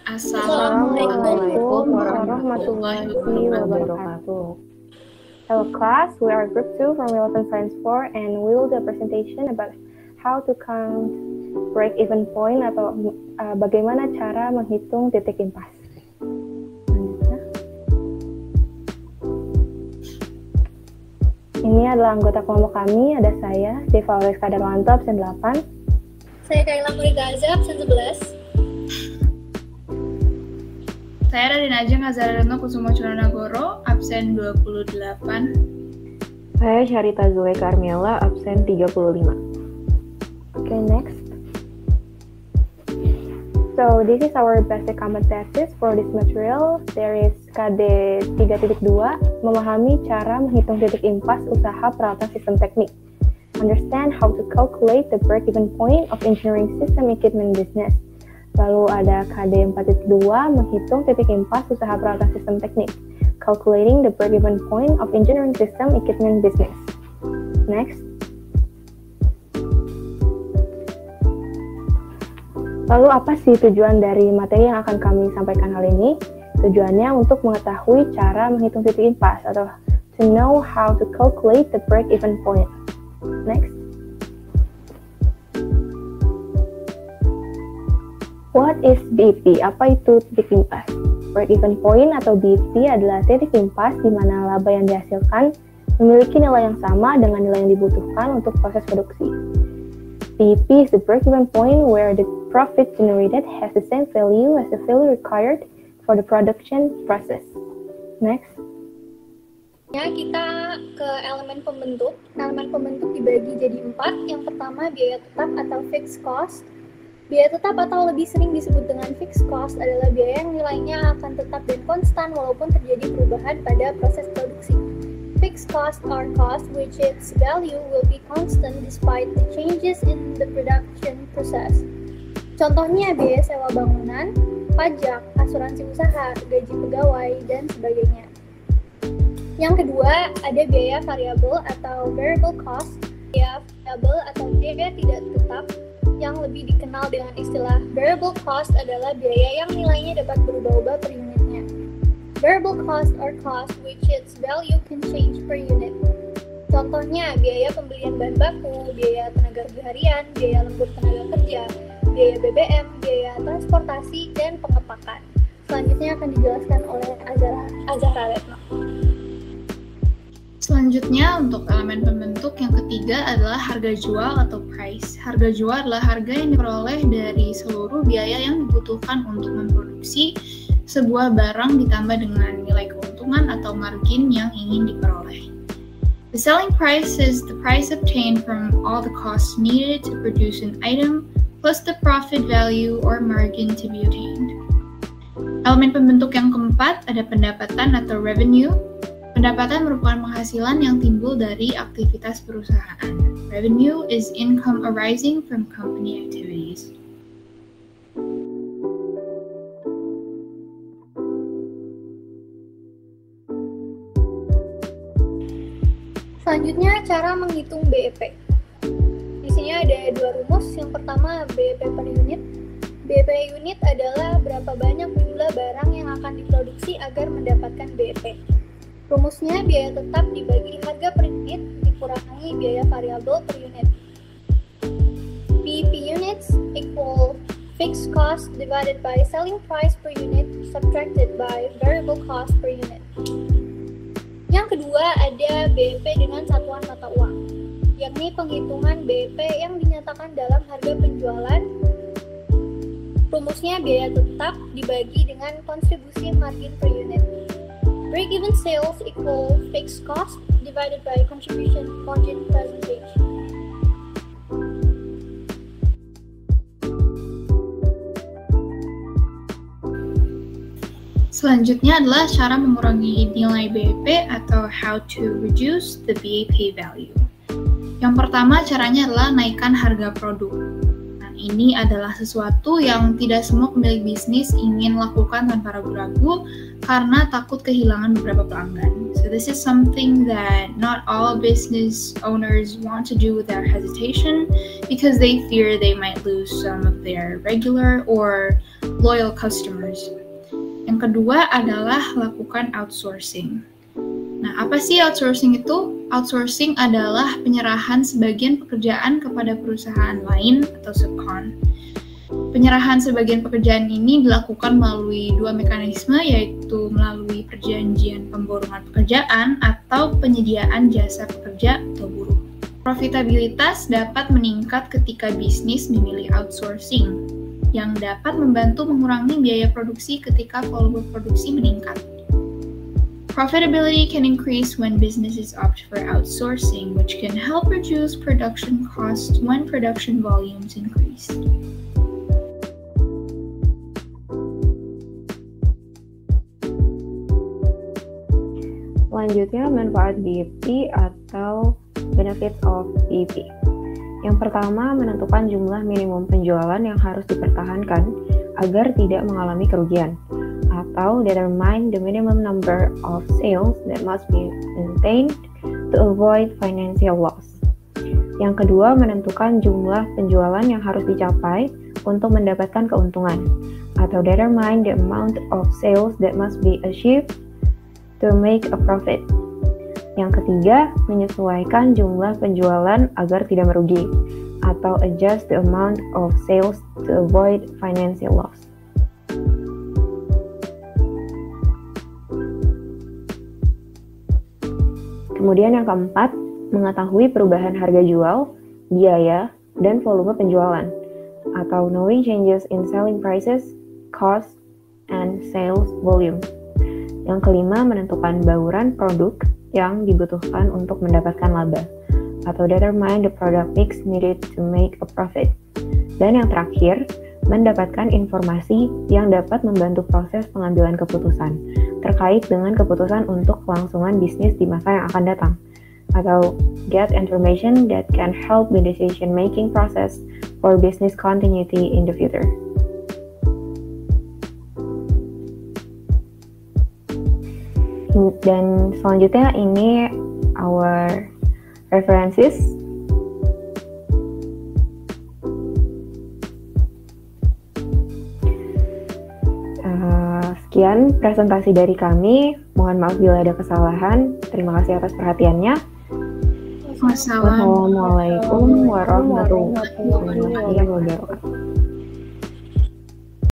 Assalamualaikum warahmatullahi wabarakatuh. Hello class, we are group 2 from Relevant Science 4 and we will do a presentation about how to count break-even point atau bagaimana cara menghitung titik impas. Ini adalah anggota kelompok kami, ada saya, Deva Oleska Darwanto, absen 8. Saya Kaila Murida Azza, absen 11. Saya Radina Ajeng Azharano Kusumo Curanagoro, absen 28. Saya Syarita Zoe Carmela, absen 35. Okay, next. So, this is our basic common thesis for this material. There is KD 3.2, memahami cara menghitung titik impas usaha peralatan sistem teknik. Understand how to calculate the break-even point of engineering system equipment business. Lalu ada KD 4.2, menghitung titik impas usaha peralatan sistem teknik. Calculating the break-even point of engineering system equipment business. Next. Lalu apa sih tujuan dari materi yang akan kami sampaikan kali ini? Tujuannya untuk mengetahui cara menghitung titik impas atau to know how to calculate the break-even point. Next. What is BEP? Apa itu titik impas? Break-even point atau BEP adalah titik impas di mana laba yang dihasilkan memiliki nilai yang sama dengan nilai yang dibutuhkan untuk proses produksi. BEP is the break-even point where the profit generated has the same value as the value required for the production process. Next. Ya, kita ke elemen pembentuk. Elemen pembentuk dibagi jadi 4. Yang pertama, biaya tetap atau fixed cost. Biaya tetap atau lebih sering disebut dengan fixed cost adalah biaya yang nilainya akan tetap dan konstan walaupun terjadi perubahan pada proses produksi. Fixed costs are costs which its value will be constant despite the changes in the production process. Contohnya biaya sewa bangunan, pajak, asuransi usaha, gaji pegawai, dan sebagainya. Yang kedua, ada biaya variabel atau variable cost. Biaya variabel atau biaya tidak tetap yang lebih dikenal dengan istilah variable cost adalah biaya yang nilainya dapat berubah-ubah per unitnya. Variable cost are costs which its value can change per unit. Contohnya biaya pembelian bahan baku, biaya tenaga harian, biaya lembur tenaga kerja, biaya BBM, biaya transportasi, dan pengepakan. Selanjutnya akan dijelaskan oleh Azhara Retno. Selanjutnya untuk elemen pembentuk yang ketiga adalah harga jual atau price. Harga jual adalah harga yang diperoleh dari seluruh biaya yang dibutuhkan untuk memproduksi sebuah barang ditambah dengan nilai keuntungan atau margin yang ingin diperoleh. The selling price is the price obtained from all the costs needed to produce an item plus the profit value or margin to be obtained. Elemen pembentuk yang keempat ada pendapatan atau revenue. Pendapatan merupakan penghasilan yang timbul dari aktivitas perusahaan. Revenue is income arising from company activities. Selanjutnya, cara menghitung BEP. Di sini ada dua rumus. Yang pertama, BEP per unit. BEP unit adalah berapa banyak jumlah barang yang akan diproduksi agar mendapatkan BEP. Rumusnya biaya tetap dibagi harga per unit dikurangi biaya variabel per unit. BEP units equal fixed cost divided by selling price per unit subtracted by variable cost per unit. Yang kedua ada BEP dengan satuan mata uang, yakni penghitungan BEP yang dinyatakan dalam harga penjualan. Rumusnya biaya tetap dibagi dengan kontribusi margin per unit. Break-even sales equal fixed cost divided by contribution margin percentage. Selanjutnya adalah cara mengurangi nilai BEP atau how to reduce the BEP value. Yang pertama caranya adalah naikkan harga produk. Nah, ini adalah sesuatu yang tidak semua pemilik bisnis ingin lakukan tanpa ragu-ragu karena takut kehilangan beberapa pelanggan. So this is something that not all business owners want to do without hesitation because they fear they might lose some of their regular or loyal customers. Yang kedua adalah lakukan outsourcing. Nah, apa sih outsourcing itu? Outsourcing adalah penyerahan sebagian pekerjaan kepada perusahaan lain atau subkon. Penyerahan sebagian pekerjaan ini dilakukan melalui dua mekanisme, yaitu melalui perjanjian pemborongan pekerjaan atau penyediaan jasa pekerja atau buruh. Profitabilitas dapat meningkat ketika bisnis memilih outsourcing, yang dapat membantu mengurangi biaya produksi ketika volume produksi meningkat. Profitability can increase when businesses opt for outsourcing, which can help reduce production costs when production volumes increase. Selanjutnya, manfaat BEP atau benefits of BEP. Yang pertama, menentukan jumlah minimum penjualan yang harus dipertahankan agar tidak mengalami kerugian, atau determine the minimum number of sales that must be maintained to avoid financial loss. Yang kedua, menentukan jumlah penjualan yang harus dicapai untuk mendapatkan keuntungan, atau determine the amount of sales that must be achieved to make a profit. Yang ketiga, menyesuaikan jumlah penjualan agar tidak merugi, atau adjust the amount of sales to avoid financial loss. Kemudian yang keempat, mengetahui perubahan harga jual, biaya, dan volume penjualan, atau knowing changes in selling prices, cost, and sales volume. Yang kelima, menentukan bauran produk yang dibutuhkan untuk mendapatkan laba, atau determine the product mix needed to make a profit. Dan yang terakhir, mendapatkan informasi yang dapat membantu proses pengambilan keputusan terkait dengan keputusan untuk kelangsungan bisnis di masa yang akan datang, atau get information that can help the decision-making process for business continuity in the future. Dan selanjutnya ini our references. Sekian presentasi dari kami. Mohon maaf bila ada kesalahan. Terima kasih atas perhatiannya. Wassalamualaikum Wassalamualaikum warahmatullahi wabarakatuh.